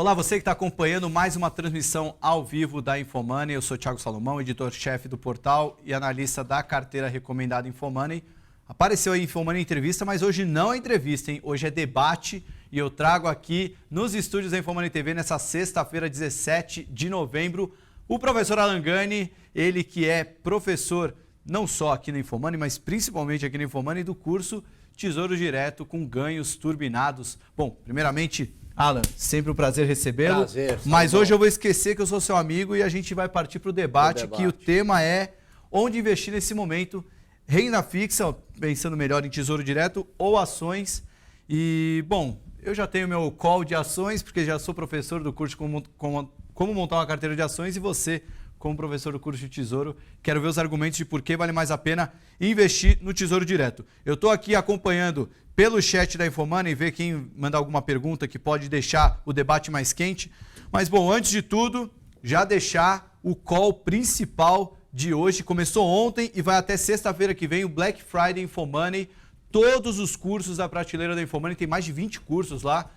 Olá, você que está acompanhando mais uma transmissão ao vivo da Infomoney. Eu sou Thiago Salomão, editor-chefe do portal e analista da carteira recomendada Infomoney. Apareceu aí Infomoney Entrevista, mas hoje não é entrevista, hein? Hoje é debate e eu trago aqui nos estúdios da Infomoney TV, nessa sexta-feira, 17 de novembro, o professor Alan Gani, ele que é professor não só aqui na Infomoney, mas principalmente aqui na Infomoney do curso Tesouro Direto com ganhos turbinados. Bom, primeiramente, Alan, sempre um prazer recebê-lo. Prazer. Mas hoje eu vou esquecer que eu sou seu amigo e a gente vai partir para o debate, que o tema é onde investir nesse momento, renda fixa, pensando melhor em Tesouro Direto ou ações. E, bom, eu já tenho meu call de ações, porque já sou professor do curso Como Montar uma Carteira de Ações, e você, como professor do curso de Tesouro, quero ver os argumentos de por que vale mais a pena investir no Tesouro Direto. Eu estou aqui acompanhando pelo chat da Infomoney, ver quem mandar alguma pergunta que pode deixar o debate mais quente. Mas, bom, antes de tudo, já deixar o call principal de hoje. Começou ontem e vai até sexta-feira que vem, o Black Friday Infomoney. Todos os cursos da prateleira da Infomoney, tem mais de 20 cursos lá,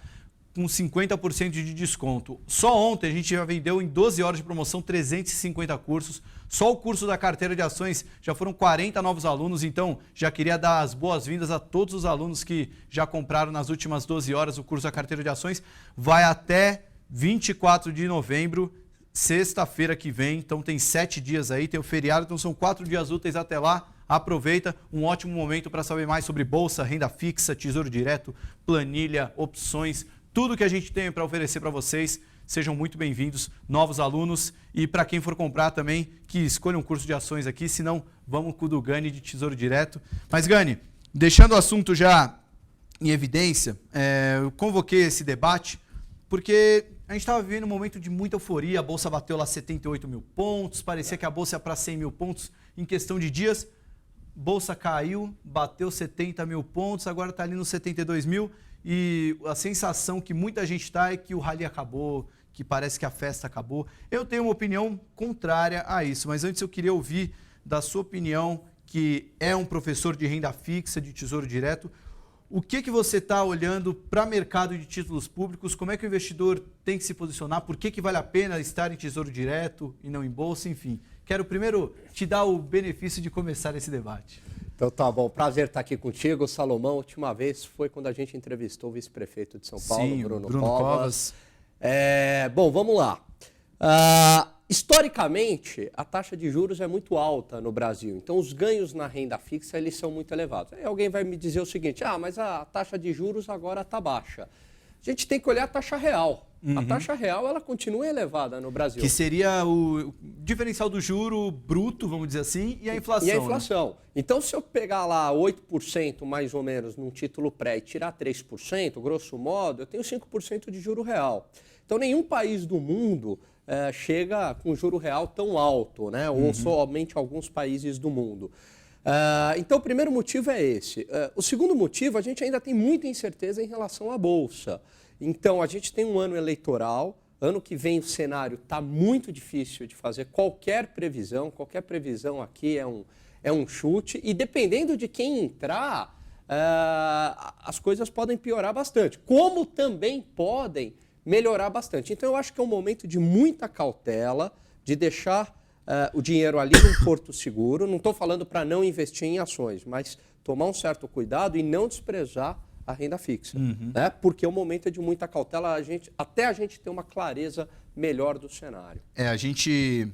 com 50% de desconto. Só ontem a gente já vendeu em 12 horas de promoção 350 cursos. Só o curso da carteira de ações já foram 40 novos alunos, então já queria dar as boas-vindas a todos os alunos que já compraram nas últimas 12 horas o curso da carteira de ações. Vai até 24 de novembro, sexta-feira que vem, então tem 7 dias aí, tem o feriado, então são 4 dias úteis até lá. Aproveita, um ótimo momento para saber mais sobre bolsa, renda fixa, tesouro direto, planilha, opções, tudo que a gente tem para oferecer para vocês. Sejam muito bem-vindos, novos alunos, e para quem for comprar também, que escolha um curso de ações aqui, senão vamos com o do Gani de Tesouro Direto. Mas Gani, deixando o assunto já em evidência, eu convoquei esse debate porque a gente estava vivendo um momento de muita euforia, a Bolsa bateu lá 78 mil pontos, parecia que a Bolsa ia para 100 mil pontos em questão de dias. Bolsa caiu, bateu 70 mil pontos, agora está ali nos 72 mil, e a sensação que muita gente está é que o rally acabou, que parece que a festa acabou. Eu tenho uma opinião contrária a isso, mas antes eu queria ouvir da sua opinião, que é um professor de renda fixa, de Tesouro Direto. O que você está olhando para o mercado de títulos públicos? Como é que o investidor tem que se posicionar? Por que vale a pena estar em Tesouro Direto e não em bolsa? Enfim, quero primeiro te dar o benefício de começar esse debate. Então tá bom, prazer estar aqui contigo, Salomão. A última vez foi quando a gente entrevistou o vice-prefeito de São Paulo, Sim, Bruno Covas. Bom, vamos lá. Historicamente, a taxa de juros é muito alta no Brasil, então os ganhos na renda fixa eles são muito elevados. Aí alguém vai me dizer o seguinte, mas a taxa de juros agora está baixa. A gente tem que olhar a taxa real. A taxa real ela continua elevada no Brasil. Que seria o diferencial do juro bruto, vamos dizer assim, e a inflação. E a inflação. Né? Então, se eu pegar lá 8% mais ou menos num título pré e tirar 3%, grosso modo, eu tenho 5% de juro real. Então, nenhum país do mundo chega com juro real tão alto, né? Ou somente alguns países do mundo. Então, o primeiro motivo é esse. O segundo motivo, a gente ainda tem muita incerteza em relação à Bolsa. Então, a gente tem um ano eleitoral, ano que vem o cenário está muito difícil de fazer qualquer previsão aqui é um chute, e dependendo de quem entrar, as coisas podem piorar bastante, como também podem melhorar bastante. Então, eu acho que é um momento de muita cautela, de deixar o dinheiro ali num porto seguro. Não estou falando para não investir em ações, mas tomar um certo cuidado e não desprezar a renda fixa, né? Porque o momento é de muita cautela, até a gente ter uma clareza melhor do cenário. A gente,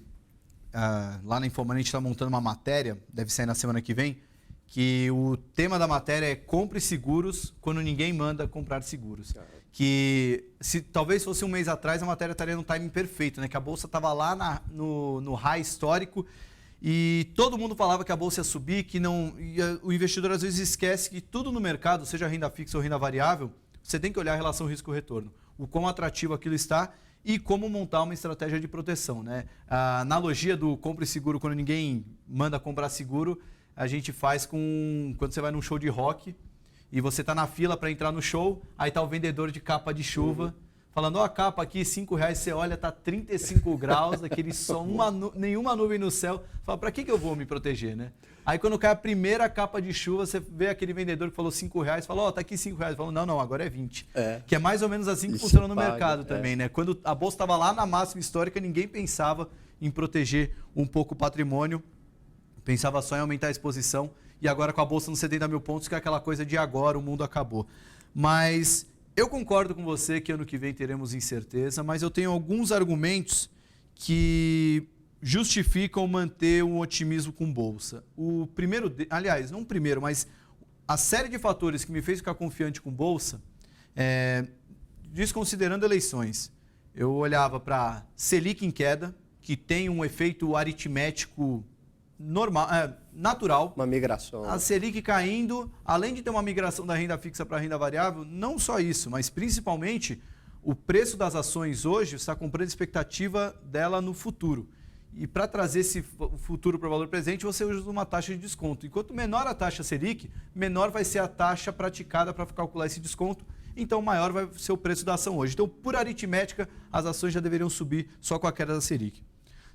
lá na Infomoney, a gente está montando uma matéria, deve sair na semana que vem, que o tema da matéria é compre seguros quando ninguém manda comprar seguros. Que se talvez fosse um mês atrás, a matéria estaria no timing perfeito, né? Que a Bolsa estava lá no high histórico, e todo mundo falava que a Bolsa ia subir, que não. O investidor às vezes esquece que tudo no mercado, seja renda fixa ou renda variável, você tem que olhar a relação risco-retorno, o quão atrativo aquilo está e como montar uma estratégia de proteção, né? A analogia do compre seguro quando ninguém manda comprar seguro, a gente faz quando você vai num show de rock e você está na fila para entrar no show, aí está o vendedor de capa de chuva falando, ó, a capa aqui, R$5, você olha, tá 35 graus, aquele sol, nenhuma nuvem no céu. Fala, para que eu vou me proteger, né? Aí quando cai a primeira capa de chuva, você vê aquele vendedor que falou R$5, fala, ó, tá aqui R$5. Fala, não, agora é 20. Que é mais ou menos assim que funciona no mercado também, né? Quando a bolsa estava lá na máxima histórica, ninguém pensava em proteger um pouco o patrimônio, pensava só em aumentar a exposição. E agora com a bolsa nos 70 mil pontos, que é aquela coisa de agora, o mundo acabou. Mas eu concordo com você que ano que vem teremos incerteza, mas eu tenho alguns argumentos que justificam manter um otimismo com bolsa. O primeiro, aliás, não o primeiro, mas a série de fatores que me fez ficar confiante com bolsa, desconsiderando eleições, eu olhava para Selic em queda, que tem um efeito aritmético normal, natural. Uma migração. A Selic caindo, além de ter uma migração da renda fixa para a renda variável, não só isso, mas principalmente o preço das ações hoje está comprando a expectativa dela no futuro. E para trazer esse futuro para o valor presente, você usa uma taxa de desconto. Enquanto menor a taxa Selic, menor vai ser a taxa praticada para calcular esse desconto. Então, maior vai ser o preço da ação hoje. Então, por aritmética, as ações já deveriam subir só com a queda da Selic.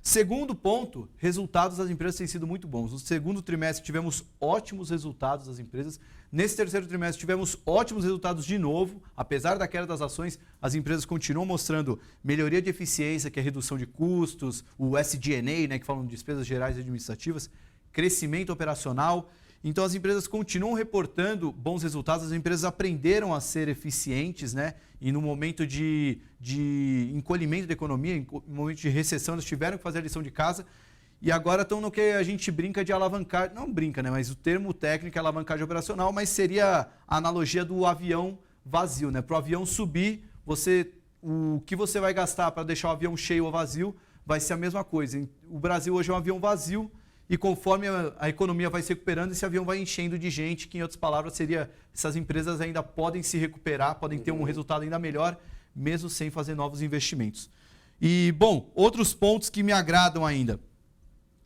Segundo ponto, resultados das empresas têm sido muito bons. No segundo trimestre tivemos ótimos resultados das empresas. Nesse terceiro trimestre tivemos ótimos resultados de novo. Apesar da queda das ações, as empresas continuam mostrando melhoria de eficiência, que é redução de custos, o SG&A, né, que falam de despesas gerais e administrativas, crescimento operacional. Então as empresas continuam reportando bons resultados, as empresas aprenderam a ser eficientes, né? E no momento de encolhimento da economia, no momento de recessão, elas tiveram que fazer a lição de casa e agora estão no que a gente brinca de alavancar, não brinca, né? Mas o termo técnico é alavancagem operacional, mas seria a analogia do avião vazio, né? Para o avião subir, o que você vai gastar para deixar o avião cheio ou vazio vai ser a mesma coisa. O Brasil hoje é um avião vazio, e conforme a economia vai se recuperando, esse avião vai enchendo de gente, que em outras palavras seria, essas empresas ainda podem se recuperar, podem ter um resultado ainda melhor, mesmo sem fazer novos investimentos. E, bom, outros pontos que me agradam ainda.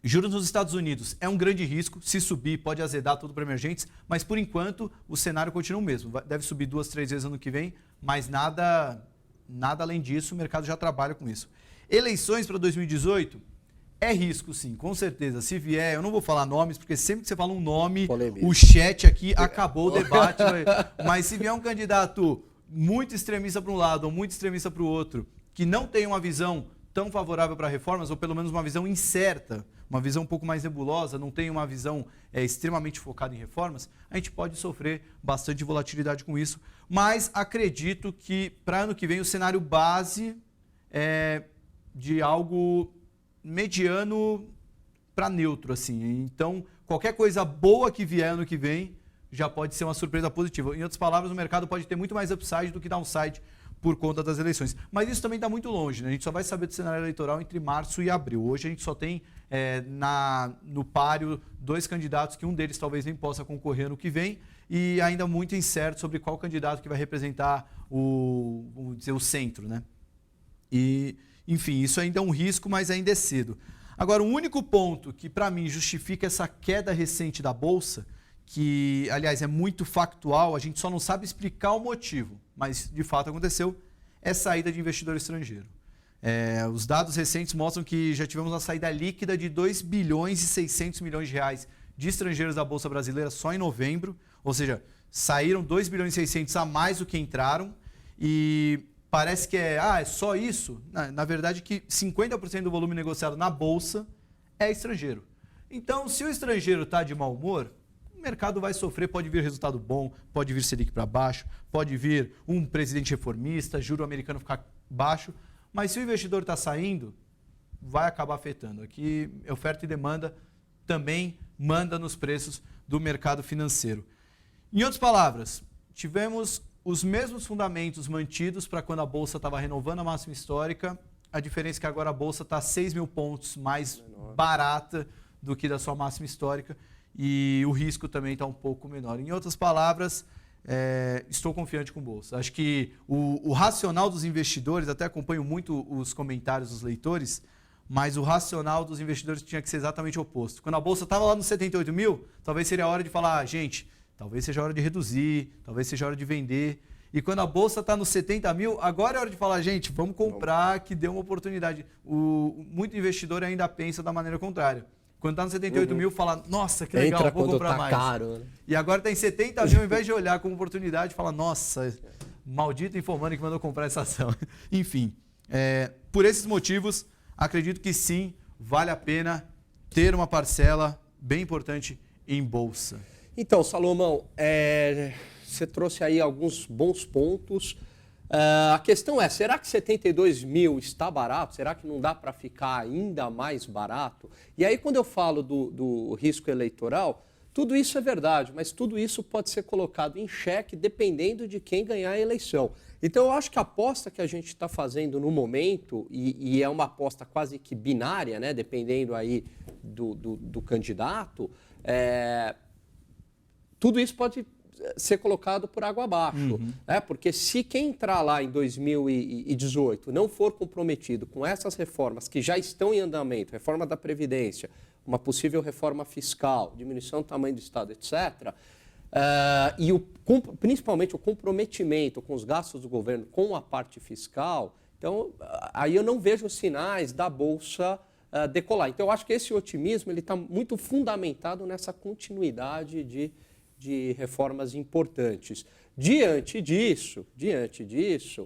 Juros nos Estados Unidos é um grande risco, se subir pode azedar tudo para emergentes, mas por enquanto o cenário continua o mesmo. Deve subir 2, 3 vezes ano que vem, mas nada além disso, o mercado já trabalha com isso. Eleições para 2018... é risco, sim, com certeza. Se vier, eu não vou falar nomes, porque sempre que você fala um nome, o chat aqui acabou o debate. Mas se vier um candidato muito extremista para um lado ou muito extremista para o outro, que não tem uma visão tão favorável para reformas, ou pelo menos uma visão incerta, uma visão um pouco mais nebulosa, não tem uma visão extremamente focada em reformas, a gente pode sofrer bastante volatilidade com isso. Mas acredito que para ano que vem o cenário base é de algo mediano para neutro, assim. Então, qualquer coisa boa que vier ano que vem já pode ser uma surpresa positiva. Em outras palavras, o mercado pode ter muito mais upside do que downside por conta das eleições. Mas isso também está muito longe, né? A gente só vai saber do cenário eleitoral entre março e abril. Hoje a gente só tem no páreo 2 candidatos, que um deles talvez nem possa concorrer no que vem, e ainda muito incerto sobre qual candidato que vai representar o centro, né? E enfim, isso ainda é um risco, mas ainda é cedo. Agora, o único ponto que, para mim, justifica essa queda recente da Bolsa, que, aliás, é muito factual, a gente só não sabe explicar o motivo, mas, de fato, aconteceu, é saída de investidor estrangeiro. Os dados recentes mostram que já tivemos uma saída líquida de 2 bilhões e 600 milhões de reais de estrangeiros da Bolsa Brasileira só em novembro, ou seja, saíram 2 bilhões e 600 a mais do que entraram, e parece que é só isso. Na verdade, que 50% do volume negociado na Bolsa é estrangeiro. Então, se o estrangeiro está de mau humor, o mercado vai sofrer, pode vir resultado bom, pode vir Selic para baixo, pode vir um presidente reformista, juro americano ficar baixo, mas se o investidor está saindo, vai acabar afetando. Aqui, oferta e demanda também manda nos preços do mercado financeiro. Em outras palavras, tivemos os mesmos fundamentos mantidos para quando a Bolsa estava renovando a máxima histórica. A diferença é que agora a Bolsa está 6 mil pontos mais barata do que da sua máxima histórica e o risco também está um pouco menor. Em outras palavras, estou confiante com a Bolsa. Acho que o racional dos investidores, até acompanho muito os comentários dos leitores, mas o racional dos investidores tinha que ser exatamente o oposto. Quando a Bolsa estava lá nos 78 mil, talvez seria a hora de falar, gente, talvez seja a hora de reduzir, talvez seja a hora de vender. E quando a bolsa está nos 70 mil, agora é hora de falar, gente, vamos comprar, que deu uma oportunidade. Muito investidor ainda pensa da maneira contrária. Quando está nos 78 mil, fala, nossa, que legal, vou comprar mais. Caro, né? E agora está em 70 mil, ao invés de olhar como oportunidade, fala, nossa, maldito Infomani que mandou comprar essa ação. Enfim, por esses motivos, acredito que sim, vale a pena ter uma parcela bem importante em bolsa. Então, Salomão, você trouxe aí alguns bons pontos. A questão é, será que 72 mil está barato? Será que não dá para ficar ainda mais barato? E aí, quando eu falo do risco eleitoral, tudo isso é verdade, mas tudo isso pode ser colocado em xeque dependendo de quem ganhar a eleição. Então, eu acho que a aposta que a gente está fazendo no momento, e é uma aposta quase que binária, né, dependendo aí do candidato, tudo isso pode ser colocado por água abaixo. Né? Porque se quem entrar lá em 2018 não for comprometido com essas reformas que já estão em andamento, reforma da Previdência, uma possível reforma fiscal, diminuição do tamanho do Estado, etc., e principalmente o comprometimento com os gastos do governo com a parte fiscal, então aí eu não vejo sinais da Bolsa decolar. Então eu acho que esse otimismo está muito fundamentado nessa continuidade de reformas importantes. Diante disso,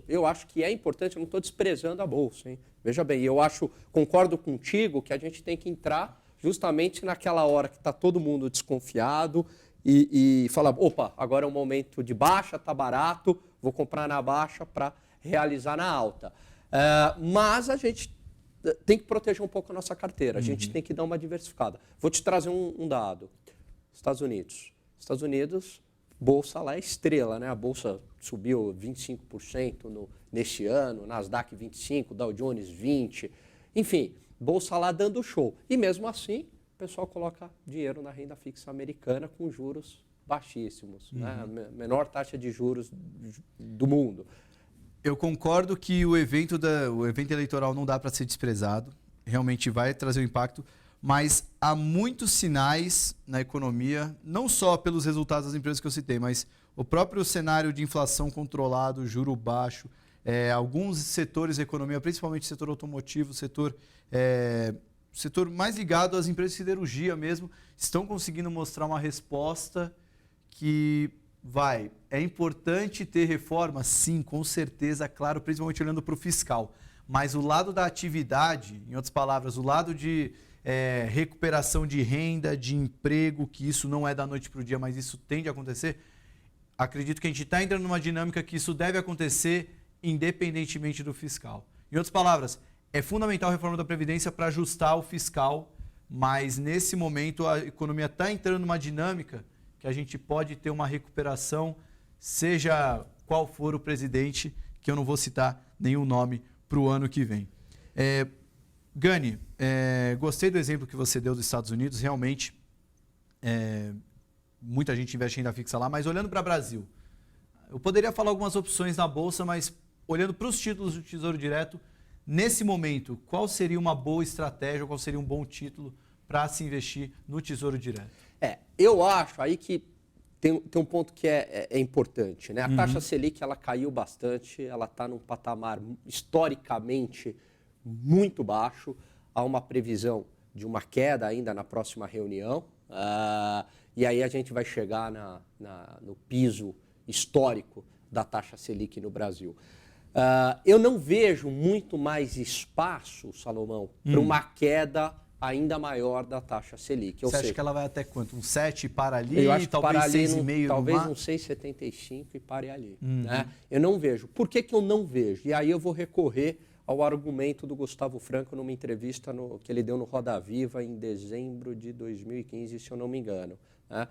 eu acho que é importante, eu não estou desprezando a Bolsa, hein? Veja bem, concordo contigo que a gente tem que entrar justamente naquela hora que está todo mundo desconfiado e falar, opa, agora é um momento de baixa, está barato, vou comprar na baixa para realizar na alta. Mas a gente tem que proteger um pouco a nossa carteira, a gente tem que dar uma diversificada. Vou te trazer um dado. Estados Unidos, bolsa lá é estrela, né? A bolsa subiu 25% neste ano, Nasdaq 25%, Dow Jones 20%, enfim, bolsa lá dando show. E mesmo assim, o pessoal coloca dinheiro na renda fixa americana com juros baixíssimos, né? A menor taxa de juros do mundo. Eu concordo que o evento eleitoral não dá para ser desprezado, realmente vai trazer um impacto, mas há muitos sinais na economia, não só pelos resultados das empresas que eu citei, mas o próprio cenário de inflação controlado, juro baixo, alguns setores da economia, principalmente o setor automotivo, setor mais ligado às empresas de siderurgia mesmo, estão conseguindo mostrar uma resposta que é importante ter reforma? Sim, com certeza, claro, principalmente olhando para o fiscal. Mas o lado da atividade, em outras palavras, o lado de recuperação de renda, de emprego, que isso não é da noite para o dia, mas isso tende a acontecer, acredito que a gente está entrando numa dinâmica que isso deve acontecer independentemente do fiscal. Em outras palavras, é fundamental a reforma da Previdência para ajustar o fiscal, mas nesse momento a economia está entrando numa dinâmica que a gente pode ter uma recuperação, seja qual for o presidente, que eu não vou citar nenhum nome para o ano que vem. Gani, gostei do exemplo que você deu dos Estados Unidos, realmente muita gente investe em renda fixa lá, mas olhando para o Brasil, eu poderia falar algumas opções na Bolsa, mas olhando para os títulos do Tesouro Direto, nesse momento, qual seria uma boa estratégia, qual seria um bom título para se investir no Tesouro Direto? Eu acho aí que tem um ponto que é importante, né? A taxa Selic ela caiu bastante, ela está num patamar historicamente muito baixo, há uma previsão de uma queda ainda na próxima reunião, e aí a gente vai chegar no piso histórico da taxa Selic no Brasil. Eu não vejo muito mais espaço, Salomão, para uma queda ainda maior da taxa Selic. Você acha que ela vai até quanto? Um 7 para ali? Eu acho que talvez para ali 6,5? Talvez um 6,75 e pare ali. Né? Eu não vejo. Por que eu não vejo? E aí eu vou recorrer ao argumento do Gustavo Franco numa entrevista que ele deu no Roda Viva em dezembro de 2015, se eu não me engano. Né?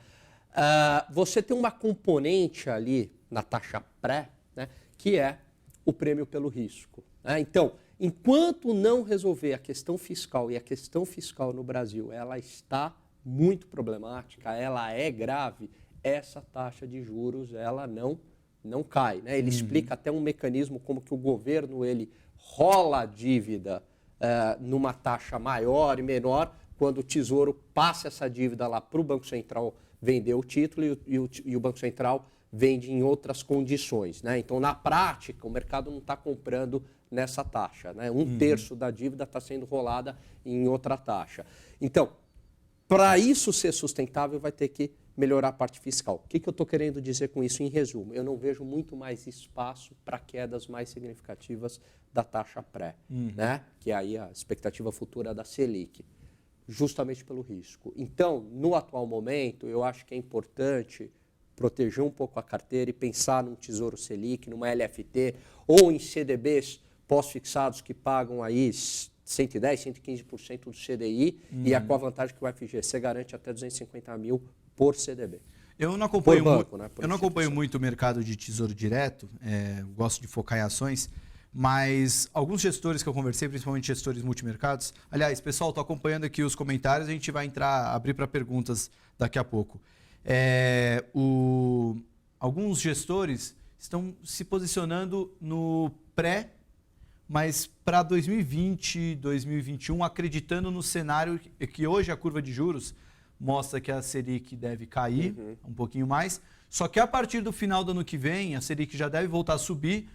Você tem uma componente ali na taxa pré, né, que é o prêmio pelo risco. Né? Então, enquanto não resolver a questão fiscal, e a questão fiscal no Brasil ela está muito problemática, ela é grave, essa taxa de juros ela não cai. Né? Ele explica até um mecanismo como que o governo ele rola a dívida numa taxa maior e menor, quando o Tesouro passa essa dívida lá para o Banco Central vender o título e o Banco Central vende em outras condições, né? Então, na prática, o mercado não está comprando nessa taxa, né? Um terço da dívida está sendo rolada em outra taxa. Então, para isso ser sustentável, vai ter que melhorar a parte fiscal. O que eu estou querendo dizer com isso em resumo? Eu não vejo muito mais espaço para quedas mais significativas da taxa pré, né? Que é aí a expectativa futura da Selic, justamente pelo risco. Então, no atual momento, eu acho que é importante proteger um pouco a carteira e pensar num Tesouro Selic, numa LFT ou em CDBs pós-fixados que pagam aí 110, 115% do CDI e com a vantagem que o FGC garante até 250 mil por CDB. Eu não acompanho, eu não acompanho muito o mercado de tesouro direto, gosto de focar em ações, mas alguns gestores que eu conversei, principalmente gestores multimercados, aliás, pessoal, estou acompanhando aqui os comentários, a gente vai abrir para perguntas daqui a pouco. Alguns gestores estão se posicionando no pré, mas para 2020, 2021, acreditando no cenário que hoje a curva de juros mostra que a Selic deve cair um pouquinho mais, só que a partir do final do ano que vem, a Selic já deve voltar a subir,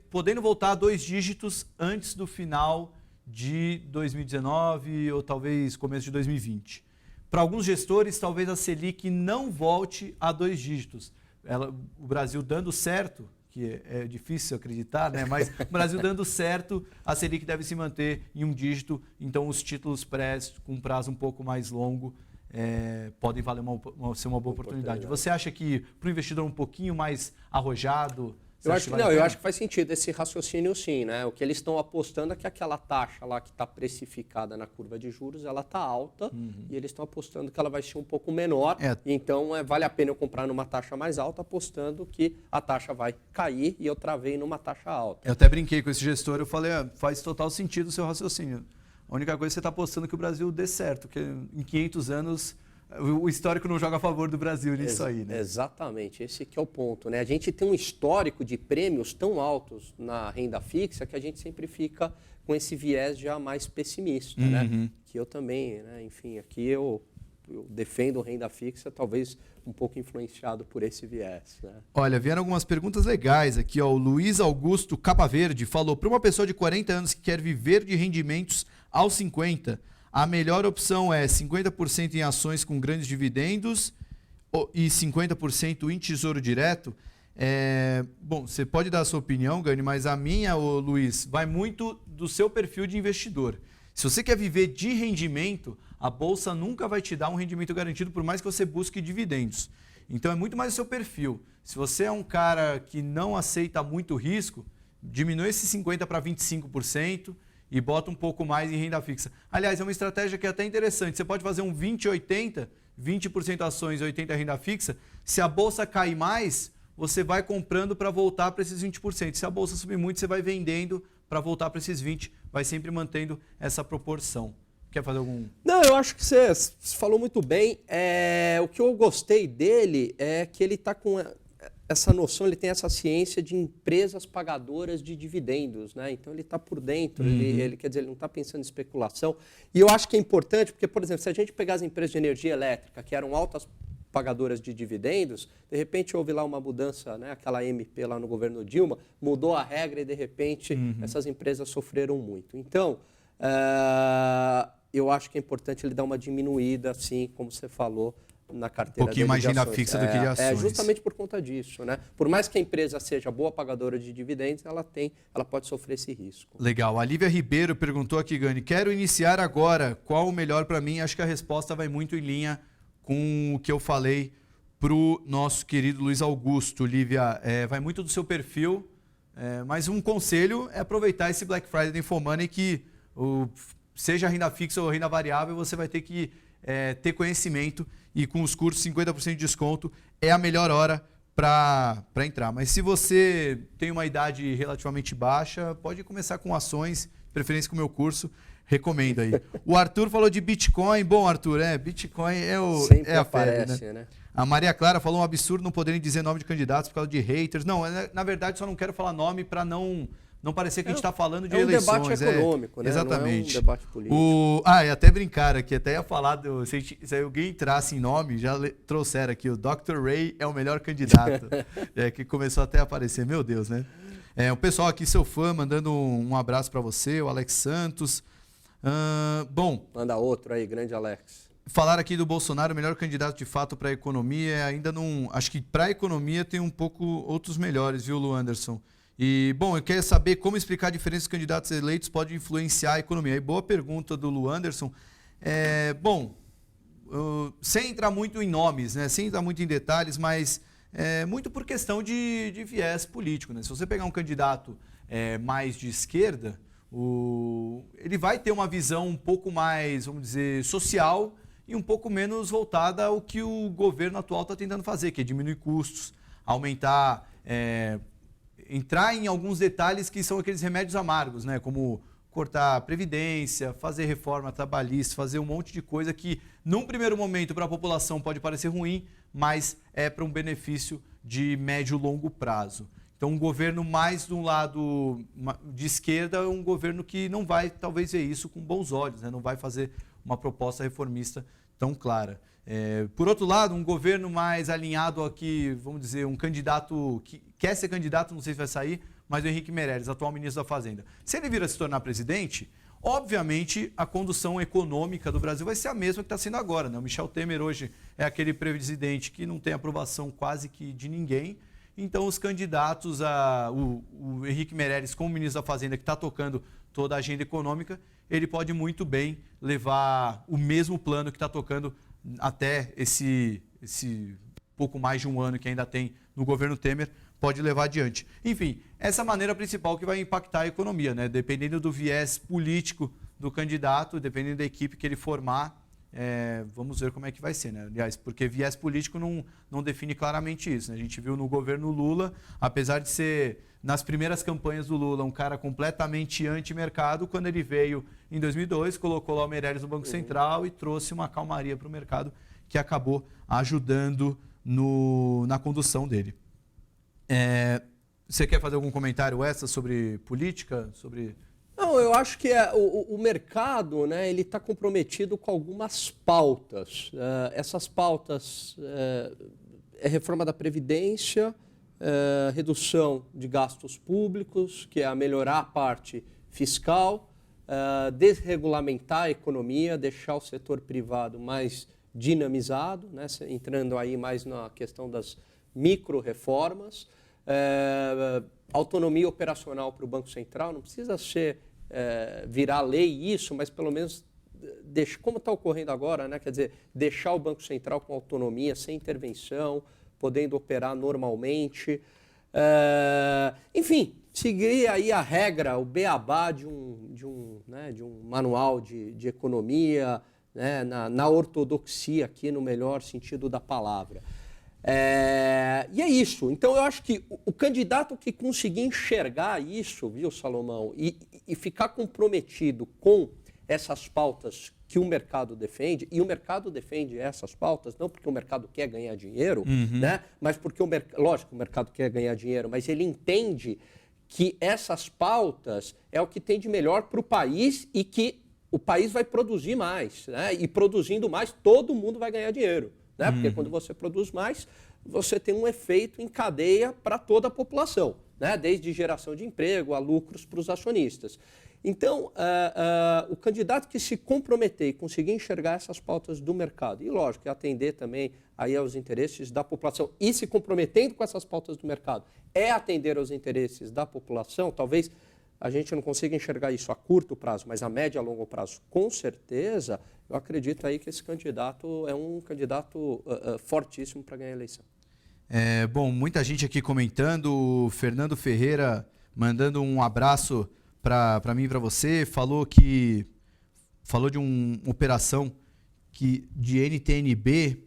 podendo voltar a 2 dígitos antes do final de 2019 ou talvez começo de 2020. Para alguns gestores, talvez a Selic não volte a 2 dígitos. O Brasil dando certo, que é difícil acreditar, né? Mas o Brasil dando certo, a Selic deve se manter em 1 dígito, então os títulos pré com prazo um pouco mais longo podem valer ser uma boa oportunidade. Você acha que para o investidor um pouquinho mais arrojado... Eu acho que faz sentido esse raciocínio sim, né? O que eles estão apostando é que aquela taxa lá que está precificada na curva de juros, ela está alta e eles estão apostando que ela vai ser um pouco menor. Então, vale a pena eu comprar numa taxa mais alta, apostando que a taxa vai cair e eu travei numa taxa alta. Eu até brinquei com esse gestor, eu falei, faz total sentido o seu raciocínio. A única coisa é que você está apostando que o Brasil dê certo, que em 500 anos... O histórico não joga a favor do Brasil nisso aí, né? Exatamente, esse que é o ponto, né? A gente tem um histórico de prêmios tão altos na renda fixa que a gente sempre fica com esse viés já mais pessimista, né? Que eu também, né? Enfim, aqui eu defendo renda fixa, talvez um pouco influenciado por esse viés, né? Olha, vieram algumas perguntas legais aqui, ó. O Luiz Augusto Capa Verde falou, para uma pessoa de 40 anos que quer viver de rendimentos aos 50, a melhor opção é 50% em ações com grandes dividendos e 50% em tesouro direto. Bom, você pode dar a sua opinião, Gani, mas a minha, Luiz, vai muito do seu perfil de investidor. Se você quer viver de rendimento, a Bolsa nunca vai te dar um rendimento garantido, por mais que você busque dividendos. Então é muito mais o seu perfil. Se você é um cara que não aceita muito risco, diminui esse 50% para 25%. E bota um pouco mais em renda fixa. Aliás, é uma estratégia que é até interessante. Você pode fazer um 20-80, 20% ações e 80% renda fixa. Se a bolsa cair mais, você vai comprando para voltar para esses 20%. Se a bolsa subir muito, você vai vendendo para voltar para esses 20%. Vai sempre mantendo essa proporção. Quer fazer algum... Não, eu acho que você falou muito bem. O que eu gostei dele é que ele está com... essa noção, ele tem essa ciência de empresas pagadoras de dividendos, né? Então ele está por dentro, ele quer dizer, ele não está pensando em especulação. E eu acho que é importante, porque, por exemplo, se a gente pegar as empresas de energia elétrica, que eram altas pagadoras de dividendos, de repente houve lá uma mudança, né? Aquela MP lá no governo Dilma, mudou a regra e, de repente, essas empresas sofreram muito. Então, eu acho que é importante ele dar uma diminuída, assim, como você falou, na carteira. Um pouquinho mais de renda fixa do que de ações. Justamente por conta disso, né? Por mais que a empresa seja boa pagadora de dividendos, ela pode sofrer esse risco. Legal. A Lívia Ribeiro perguntou aqui, Gani, quero iniciar agora, qual o melhor para mim? Acho que a resposta vai muito em linha com o que eu falei para o nosso querido Luiz Augusto. Lívia, vai muito do seu perfil, mas um conselho é aproveitar esse Black Friday da InfoMoney que seja renda fixa ou renda variável, você vai ter que ter conhecimento e com os cursos 50% de desconto é a melhor hora para entrar. Mas se você tem uma idade relativamente baixa, pode começar com ações, preferência com o meu curso, recomendo aí. O Arthur falou de Bitcoin. Bom, Arthur, Bitcoin sempre a febre, aparece, né? A Maria Clara falou um absurdo não poderem dizer nome de candidatos por causa de haters. Não, na verdade só não quero falar nome para não não parecer que a gente está falando de um eleições. Debate econômico, né? Exatamente. Não é um debate político. E até brincar aqui, até ia falar, se alguém entrasse em nome, já trouxeram aqui, o Dr. Ray é o melhor candidato, que começou até a aparecer, meu Deus, né? O pessoal aqui, seu fã, mandando um abraço para você, o Alex Santos. Bom... Manda outro aí, grande Alex. Falar aqui do Bolsonaro, o melhor candidato de fato para a economia, ainda não... Acho que para a economia tem um pouco outros melhores, viu, Lu Anderson? E, bom, eu quero saber como explicar a diferença dos candidatos eleitos pode influenciar a economia. E boa pergunta do Lu Anderson. Sem entrar muito em nomes, né? Sem entrar muito em detalhes, mas muito por questão de viés político, né? Se você pegar um candidato mais de esquerda, ele vai ter uma visão um pouco mais, vamos dizer, social e um pouco menos voltada ao que o governo atual está tentando fazer, que é diminuir custos, aumentar, entrar em alguns detalhes que são aqueles remédios amargos, né? Como cortar a previdência, fazer reforma trabalhista, fazer um monte de coisa que, num primeiro momento, para a população pode parecer ruim, mas é para um benefício de médio e longo prazo. Então, um governo mais de um lado de esquerda é um governo que não vai, talvez, ver isso com bons olhos, né? Não vai fazer uma proposta reformista tão clara. Por outro lado, um governo mais alinhado aqui, vamos dizer, um candidato que quer ser candidato, não sei se vai sair, mas o Henrique Meirelles, atual ministro da Fazenda. Se ele vir a se tornar presidente, obviamente a condução econômica do Brasil vai ser a mesma que está sendo agora, né? O Michel Temer hoje é aquele presidente que não tem aprovação quase que de ninguém. Então, os candidatos, o Henrique Meirelles como ministro da Fazenda, que está tocando toda a agenda econômica, ele pode muito bem levar o mesmo plano que está tocando até esse pouco mais de um ano que ainda tem no governo Temer, pode levar adiante. Enfim, essa é a maneira principal que vai impactar a economia, né? Dependendo do viés político do candidato, dependendo da equipe que ele formar, vamos ver como é que vai ser, né? Aliás, porque viés político não define claramente isso, né? A gente viu no governo Lula, apesar de ser, nas primeiras campanhas do Lula, um cara completamente anti-mercado, quando ele veio em 2002, colocou lá o Meirelles no Banco Central e trouxe uma calmaria para o mercado que acabou ajudando na condução dele. Você quer fazer algum comentário extra sobre política? Não, eu acho que o mercado, né, ele está comprometido com algumas pautas. Essas pautas é reforma da Previdência, redução de gastos públicos, que é a melhorar a parte fiscal, desregulamentar a economia, deixar o setor privado mais dinamizado, né, entrando aí mais na questão das micro-reformas, autonomia operacional para o Banco Central, não precisa virar lei isso, mas pelo menos, como está ocorrendo agora, né, quer dizer, deixar o Banco Central com autonomia, sem intervenção, podendo operar normalmente. Enfim, seguir aí a regra, o beabá de um manual de economia, né, na ortodoxia aqui, no melhor sentido da palavra. E é isso. Então, eu acho que o candidato que conseguir enxergar isso, viu, Salomão, e ficar comprometido com essas pautas que o mercado defende, e o mercado defende essas pautas, não porque o mercado quer ganhar dinheiro, né, mas porque, lógico, o mercado quer ganhar dinheiro, mas ele entende que essas pautas é o que tem de melhor para o país e que o país vai produzir mais, né? E produzindo mais, todo mundo vai ganhar dinheiro, né? Porque quando você produz mais, você tem um efeito em cadeia para toda a população, né? Desde geração de emprego a lucros para os acionistas. Então, o candidato que se comprometer e conseguir enxergar essas pautas do mercado, e lógico, atender também aí aos interesses da população, e se comprometendo com essas pautas do mercado, atender aos interesses da população, talvez a gente não consiga enxergar isso a curto prazo, mas a médio e a longo prazo, com certeza, eu acredito aí que esse candidato é um candidato fortíssimo para ganhar a eleição. Bom, muita gente aqui comentando, o Fernando Ferreira mandando um abraço para mim e para você, falou de uma operação de NTNB,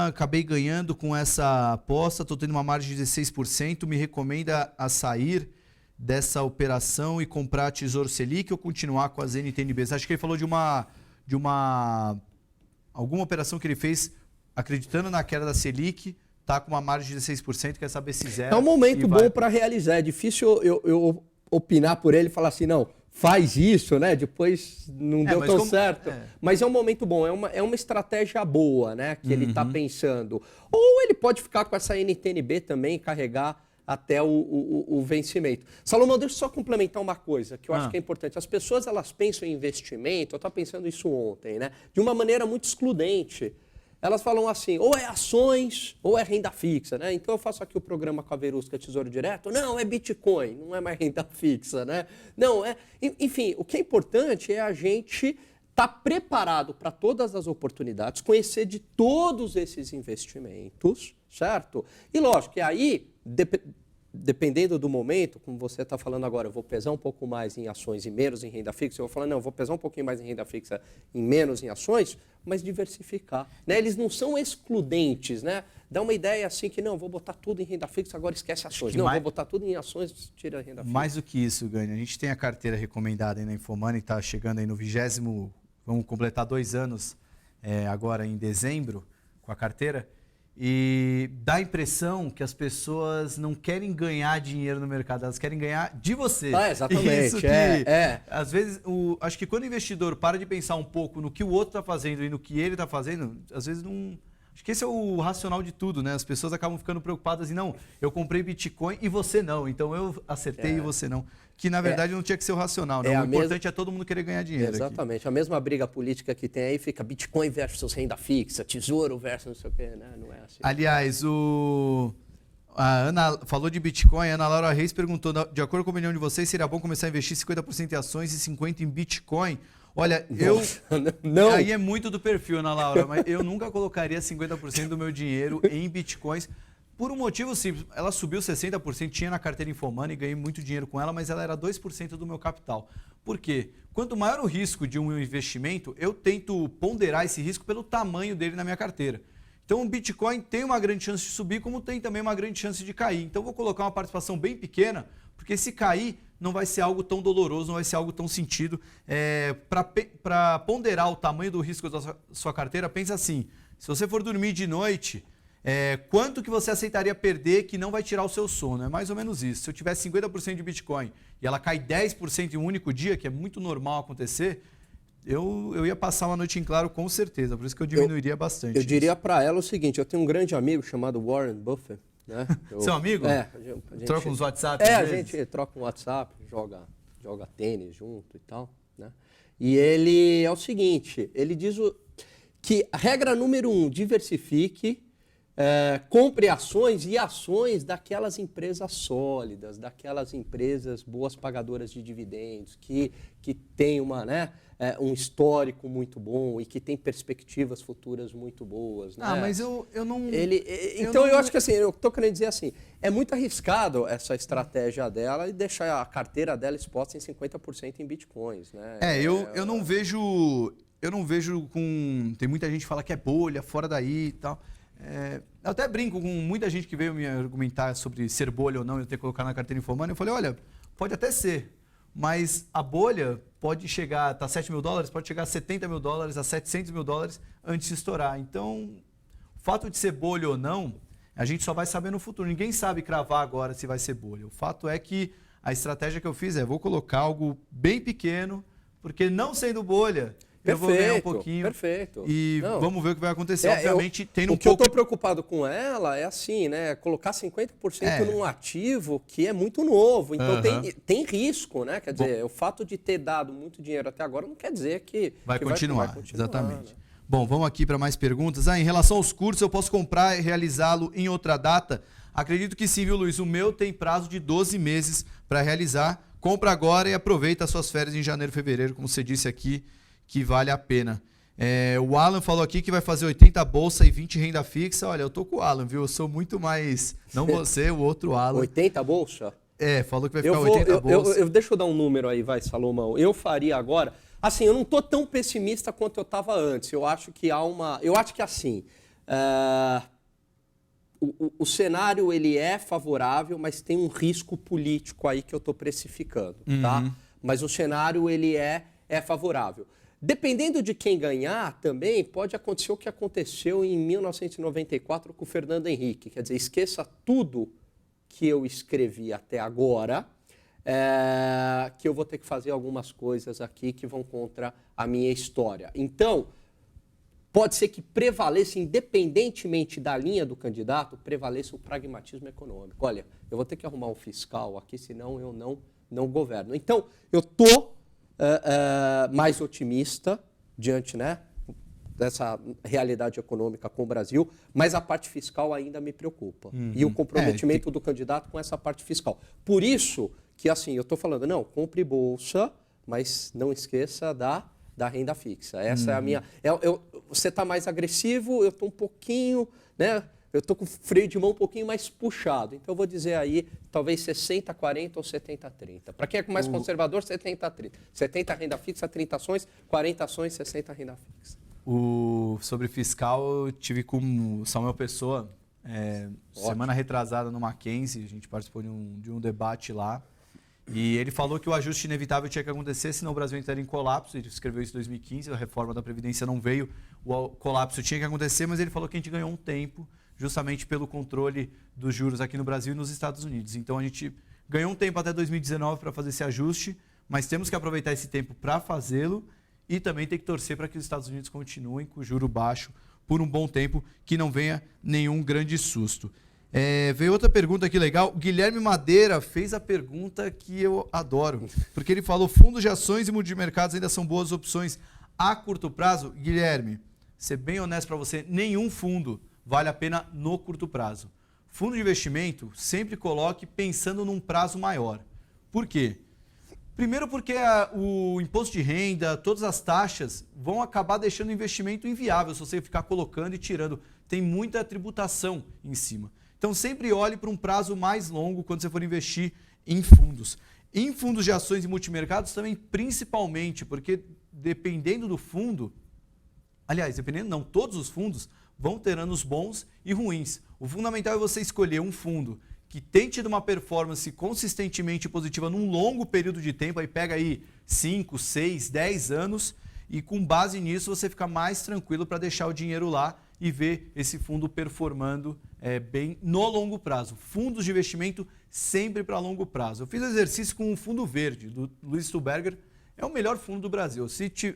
acabei ganhando com essa aposta, estou tendo uma margem de 16%, me recomenda a sair dessa operação e comprar Tesouro Selic ou continuar com as NTNBs? Acho que ele falou de alguma operação que ele fez acreditando na queda da Selic, tá com uma margem de 16%, quer saber se zero. É um momento bom para realizar. É difícil eu opinar por ele e falar assim, não, faz isso, né? Depois não deu tão certo. Mas é um momento bom, é uma estratégia boa, né? Que ele está pensando. Ou ele pode ficar com essa NTNB também e carregar até o vencimento. Salomão, deixa eu só complementar uma coisa que eu acho que é importante. As pessoas, elas pensam em investimento, eu estava pensando isso ontem, né? De uma maneira muito excludente. Elas falam assim, ou é ações ou é renda fixa, né? Então eu faço aqui o programa com a Verusca Tesouro Direto. Não, é Bitcoin, não é mais renda fixa, né? Não, enfim, o que é importante é a gente estar preparado para todas as oportunidades, conhecer de todos esses investimentos, certo? E lógico que aí, dependendo do momento, como você está falando agora, eu vou pesar um pouco mais em ações e menos em renda fixa, eu vou falar, não, eu vou pesar um pouquinho mais em renda fixa e menos em ações, mas diversificar. Né? Eles não são excludentes, né? Dá uma ideia assim que, não, vou botar tudo em renda fixa, agora esquece ações. Não, vou botar tudo em ações, tira a renda fixa. Mais do que isso, Gani, a gente tem a carteira recomendada aí na Infomoney, está chegando aí no 20º, vamos completar 2 anos agora em dezembro com a carteira. E dá a impressão que as pessoas não querem ganhar dinheiro no mercado, elas querem ganhar de você. Exatamente. Isso que, às vezes, acho que quando o investidor para de pensar um pouco no que o outro está fazendo e no que ele está fazendo, às vezes não... Acho que esse é o racional de tudo, né? As pessoas acabam ficando preocupadas e não, eu comprei Bitcoin e você não, então eu acertei e você não. Que, na verdade, não tinha que ser o racional, né? O importante é todo mundo querer ganhar dinheiro. Exatamente. A mesma briga política que tem aí fica Bitcoin versus renda fixa, tesouro versus não sei o quê, né? Não é assim. Aliás, a Ana falou de Bitcoin, a Ana Laura Reis perguntou, de acordo com a opinião de vocês, seria bom começar a investir 50% em ações e 50% em Bitcoin? Olha, não. Aí é muito do perfil, Ana Laura, mas eu nunca colocaria 50% do meu dinheiro em Bitcoins. Por um motivo simples, ela subiu 60%, tinha na carteira Infomoney, ganhei muito dinheiro com ela, mas ela era 2% do meu capital. Por quê? Quanto maior o risco de um investimento, eu tento ponderar esse risco pelo tamanho dele na minha carteira. Então o Bitcoin tem uma grande chance de subir, como tem também uma grande chance de cair. Então eu vou colocar uma participação bem pequena, porque se cair, não vai ser algo tão doloroso, não vai ser algo tão sentido. Para ponderar o tamanho do risco da sua carteira, pensa assim, se você for dormir de noite... quanto que você aceitaria perder que não vai tirar o seu sono? É mais ou menos isso. Se eu tivesse 50% de Bitcoin e ela cai 10% em um único dia, que é muito normal acontecer, eu ia passar uma noite em claro com certeza. Por isso que eu diminuiria bastante. Eu diria para ela o seguinte, eu tenho um grande amigo chamado Warren Buffett. Né? Seu amigo? A gente troca uns WhatsApp? A gente troca um WhatsApp, joga tênis junto e tal. Né? E ele é o seguinte, ele diz que a regra número 1, diversifique, compre ações e ações daquelas empresas sólidas, daquelas empresas boas pagadoras de dividendos, que tem um histórico muito bom e que tem perspectivas futuras muito boas. Né? Mas eu não... eu acho que assim, eu estou querendo dizer assim, é muito arriscado essa estratégia dela e deixar a carteira dela exposta em 50% em bitcoins. Né? Eu não vejo... Tem muita gente que fala que é bolha, fora daí e tal... eu até brinco com muita gente que veio me argumentar sobre ser bolha ou não, eu ter que colocar na carteira Infomoney. Eu falei, olha, pode até ser, mas a bolha pode chegar a 7 mil dólares, pode chegar a 70 mil dólares, a 700 mil dólares antes de estourar. Então, o fato de ser bolha ou não, a gente só vai saber no futuro. Ninguém sabe cravar agora se vai ser bolha. O fato é que a estratégia que eu fiz vou colocar algo bem pequeno, porque não sendo bolha... eu vou ganhar um pouquinho. Perfeito. E vamos ver o que vai acontecer. Obviamente, tem o que eu estou preocupado com ela é assim, né? Colocar 50% num ativo que é muito novo. Então tem risco, né? Quer dizer, o fato de ter dado muito dinheiro até agora não quer dizer que vai continuar. Exatamente. Né? Bom, vamos aqui para mais perguntas. Em relação aos cursos, eu posso comprar e realizá-lo em outra data? Acredito que sim, viu, Luiz? O meu tem prazo de 12 meses para realizar. Compra agora e aproveita as suas férias em janeiro, fevereiro, como você disse aqui, que vale a pena. O Alan falou aqui que vai fazer 80 bolsa e 20 renda fixa. Olha, eu tô com o Alan, viu? Eu sou muito mais... Não você, o outro Alan. 80 bolsa? Falou que vai ficar 80 bolsa. Deixa eu dar um número aí, vai, Salomão. Eu faria agora... Assim, eu não tô tão pessimista quanto eu estava antes. Eu acho que há uma... Eu acho que assim... O cenário, ele é favorável, mas tem um risco político aí que eu tô precificando, tá? Mas o cenário, ele é favorável. dependendo de quem ganhar também, pode acontecer o que aconteceu em 1994 com o Fernando Henrique. Quer dizer, esqueça tudo que eu escrevi até agora, que eu vou ter que fazer algumas coisas aqui que vão contra a minha história. Então, pode ser que prevaleça, independentemente da linha do candidato, prevaleça o pragmatismo econômico. Olha, eu vou ter que arrumar um fiscal aqui, senão eu não governo. Então, eu estou mais otimista diante, né, dessa realidade econômica com o Brasil, mas a parte fiscal ainda me preocupa. E o comprometimento do candidato com essa parte fiscal. Por isso que, assim, eu estou falando, não, compre bolsa, mas não esqueça da renda fixa. Essa é a minha... você está mais agressivo, eu estou um pouquinho, né? Eu estou com o freio de mão um pouquinho mais puxado. Então, eu vou dizer aí, talvez 60-40 ou 70-30. Para quem é mais conservador, 70-30. 70 renda fixa, 30 ações, 40 ações, 60 renda fixa. Sobre fiscal, eu tive com o Samuel Pessoa, semana retrasada no Mackenzie, a gente participou de um debate lá. E ele falou que o ajuste inevitável tinha que acontecer, senão o Brasil entraria em colapso. Ele escreveu isso em 2015, a reforma da Previdência não veio, o colapso tinha que acontecer, mas ele falou que a gente ganhou um tempo, justamente pelo controle dos juros aqui no Brasil e nos Estados Unidos. Então a gente ganhou um tempo até 2019 para fazer esse ajuste, mas temos que aproveitar esse tempo para fazê-lo e também tem que torcer para que os Estados Unidos continuem com o juro baixo por um bom tempo, que não venha nenhum grande susto. Veio outra pergunta aqui legal. O Guilherme Madeira fez a pergunta que eu adoro, porque ele falou: fundos de ações e multimercados ainda são boas opções a curto prazo? Guilherme, ser bem honesto para você, nenhum fundo vale a pena no curto prazo. Fundo de investimento, sempre coloque pensando num prazo maior. Por quê? Primeiro porque o imposto de renda, todas as taxas vão acabar deixando o investimento inviável se você ficar colocando e tirando. Tem muita tributação em cima. Então, sempre olhe para um prazo mais longo quando você for investir em fundos. Em fundos de ações e multimercados também, principalmente, porque dependendo do fundo, aliás, dependendo não, todos os fundos vão ter anos bons e ruins. O fundamental é você escolher um fundo que tem tido uma performance consistentemente positiva num longo período de tempo, aí pega aí 5, 6, 10 anos, e com base nisso você fica mais tranquilo para deixar o dinheiro lá e ver esse fundo performando bem no longo prazo. Fundos de investimento sempre para longo prazo. Eu fiz exercício com um fundo verde, do Luiz Stuberger, é o melhor fundo do Brasil.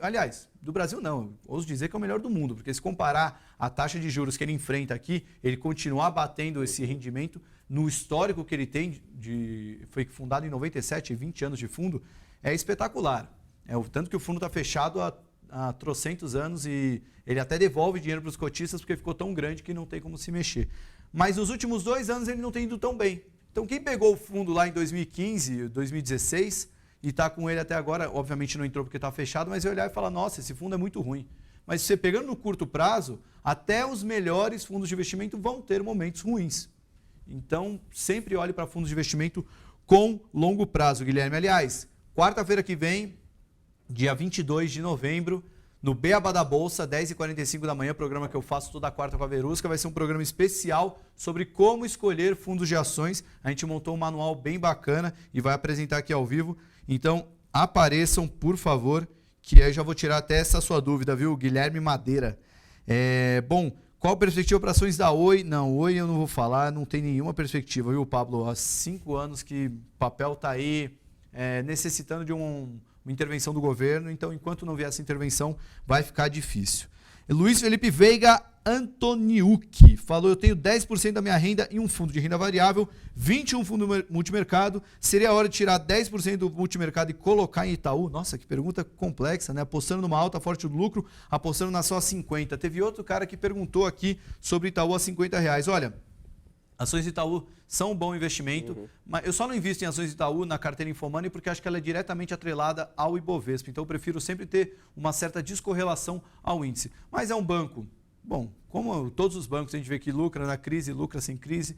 Aliás, do Brasil não, ouso dizer que é o melhor do mundo, porque se comparar a taxa de juros que ele enfrenta aqui, ele continuar batendo esse rendimento no histórico que ele tem, foi fundado em 97, 20 anos de fundo, é espetacular. Tanto que o fundo está fechado há trocentos anos e ele até devolve dinheiro para os cotistas porque ficou tão grande que não tem como se mexer. Mas nos últimos 2 anos ele não tem ido tão bem. Então quem pegou o fundo lá em 2015, 2016 e está com ele até agora, obviamente não entrou porque está fechado, mas vai olhar e falar, nossa, esse fundo é muito ruim. Mas se você pegando no curto prazo, até os melhores fundos de investimento vão ter momentos ruins. Então sempre olhe para fundos de investimento com longo prazo, Guilherme. Aliás, quarta-feira que vem, dia 22 de novembro, no Beabá da Bolsa, 10h45 da manhã, programa que eu faço toda quarta com a Verusca, vai ser um programa especial sobre como escolher fundos de ações. A gente montou um manual bem bacana e vai apresentar aqui ao vivo. Então, apareçam, por favor, que aí já vou tirar até essa sua dúvida, viu, Guilherme Madeira. Bom, qual a perspectiva para ações da Oi? Não, Oi eu não vou falar, não tem nenhuma perspectiva, viu, Pablo? Há 5 anos que o papel está aí necessitando de uma intervenção do governo, então enquanto não vier essa intervenção, vai ficar difícil. Luiz Felipe Veiga Antoniucci falou: eu tenho 10% da minha renda em um fundo de renda variável, 21 fundo multimercado, seria a hora de tirar 10% do multimercado e colocar em Itaú? Nossa, que pergunta complexa, né? Apostando numa alta forte do lucro, apostando na só 50. Teve outro cara que perguntou aqui sobre Itaú a R$50. Olha, ações de Itaú são um bom investimento, mas eu só não invisto em ações de Itaú na carteira Infomoney porque acho que ela é diretamente atrelada ao Ibovespa. Então eu prefiro sempre ter uma certa descorrelação ao índice. Mas é um banco, bom, como todos os bancos a gente vê que lucra na crise, lucra sem crise.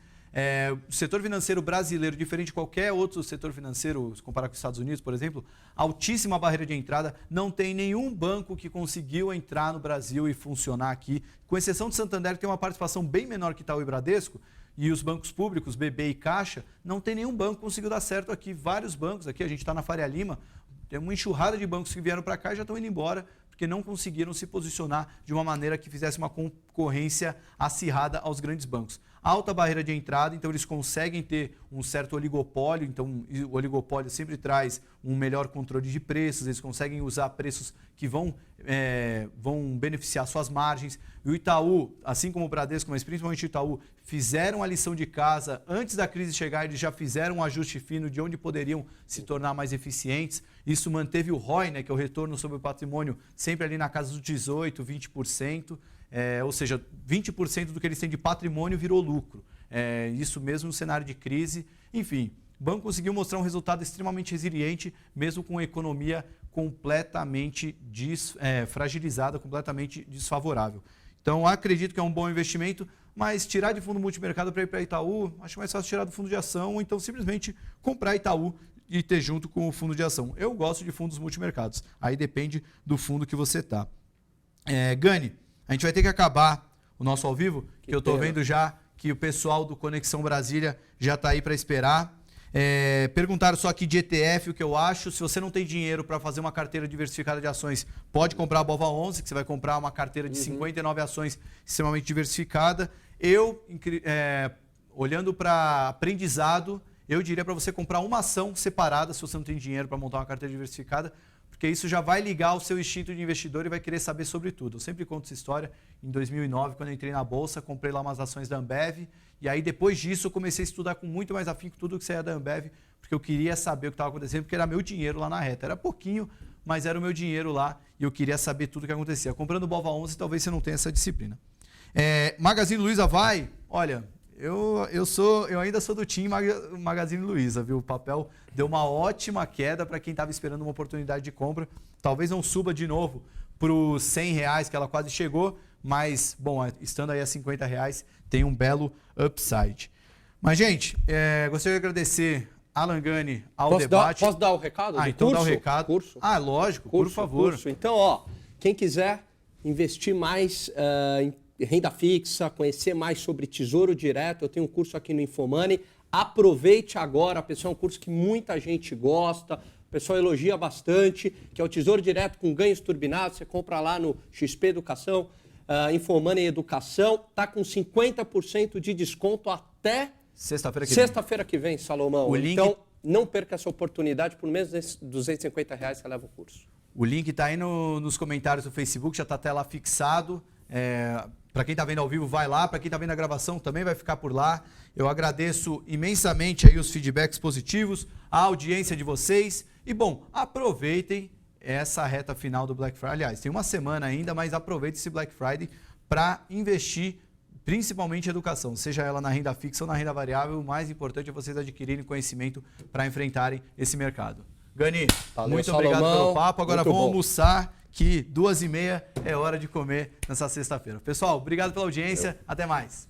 O setor financeiro brasileiro, diferente de qualquer outro setor financeiro, se comparar com os Estados Unidos, por exemplo, altíssima barreira de entrada, não tem nenhum banco que conseguiu entrar no Brasil e funcionar aqui, com exceção de Santander, que tem uma participação bem menor que Itaú e Bradesco, e os bancos públicos, BB e Caixa, não tem nenhum banco que conseguiu dar certo aqui. Vários bancos aqui, a gente está na Faria Lima, tem uma enxurrada de bancos que vieram para cá e já estão indo embora, porque não conseguiram se posicionar de uma maneira que fizesse uma concorrência acirrada aos grandes bancos. Alta barreira de entrada, então eles conseguem ter um certo oligopólio, então o oligopólio sempre traz um melhor controle de preços, eles conseguem usar preços que vão beneficiar suas margens. E o Itaú, assim como o Bradesco, mas principalmente o Itaú, fizeram a lição de casa antes da crise chegar, eles já fizeram um ajuste fino de onde poderiam se tornar mais eficientes. Isso manteve o ROI, né, que é o retorno sobre o patrimônio, sempre ali na casa dos 18%, 20%. Ou seja, 20% do que eles têm de patrimônio virou lucro. Isso mesmo no cenário de crise. Enfim, o banco conseguiu mostrar um resultado extremamente resiliente, mesmo com a economia completamente fragilizada, completamente desfavorável. Então, acredito que é um bom investimento, mas tirar de fundo multimercado para ir para Itaú, acho mais fácil tirar do fundo de ação, ou então simplesmente comprar Itaú e ter junto com o fundo de ação. Eu gosto de fundos multimercados, aí depende do fundo que você está. Gani, a gente vai ter que acabar o nosso ao vivo, que eu estou vendo já que o pessoal do Conexão Brasília já está aí para esperar. Perguntaram só aqui de ETF o que eu acho. Se você não tem dinheiro para fazer uma carteira diversificada de ações, pode comprar a Bova 11, que você vai comprar uma carteira de 59 ações extremamente diversificada. Olhando para aprendizado, eu diria para você comprar uma ação separada, se você não tem dinheiro para montar uma carteira diversificada, porque isso já vai ligar o seu instinto de investidor e vai querer saber sobre tudo. Eu sempre conto essa história. Em 2009, quando eu entrei na Bolsa, comprei lá umas ações da Ambev, e aí depois disso eu comecei a estudar com muito mais afinco tudo que saía da Ambev, porque eu queria saber o que estava acontecendo, porque era meu dinheiro lá na reta. Era pouquinho, mas era o meu dinheiro lá e eu queria saber tudo o que acontecia. Comprando Bova 11, talvez você não tenha essa disciplina. Magazine Luiza vai? Olha, eu ainda sou do time Magazine Luiza, viu? O papel deu uma ótima queda para quem estava esperando uma oportunidade de compra. Talvez não suba de novo para os R$100, que ela quase chegou, mas, bom, estando aí a R$50, tem um belo upside. Mas, gente, gostaria de agradecer Alan Gani ao debate. Posso dar o recado? Então dá o recado. Curso? Lógico, por favor. Curso. Então, quem quiser investir mais em renda fixa, conhecer mais sobre Tesouro Direto, eu tenho um curso aqui no Infomoney. Aproveite agora, pessoal, é um curso que muita gente gosta, o pessoal elogia bastante, que é o Tesouro Direto com ganhos turbinados. Você compra lá no XP Educação, Infomoney Educação, tá com 50% de desconto até sexta-feira que vem, Salomão. Então, não perca essa oportunidade, por menos de R$250 você leva o curso. O link está aí nos comentários do Facebook, já está até lá fixado. Para quem está vendo ao vivo, vai lá. Para quem está vendo a gravação, também vai ficar por lá. Eu agradeço imensamente aí os feedbacks positivos, a audiência de vocês. E, bom, aproveitem essa reta final do Black Friday. Aliás, tem uma semana ainda, mas aproveite esse Black Friday para investir, principalmente em educação, seja ela na renda fixa ou na renda variável. O mais importante é vocês adquirirem conhecimento para enfrentarem esse mercado. Gani, muito obrigado pelo papo. Agora vamos almoçar, que 2h30 é hora de comer nessa sexta-feira. Pessoal, obrigado pela audiência. Até mais.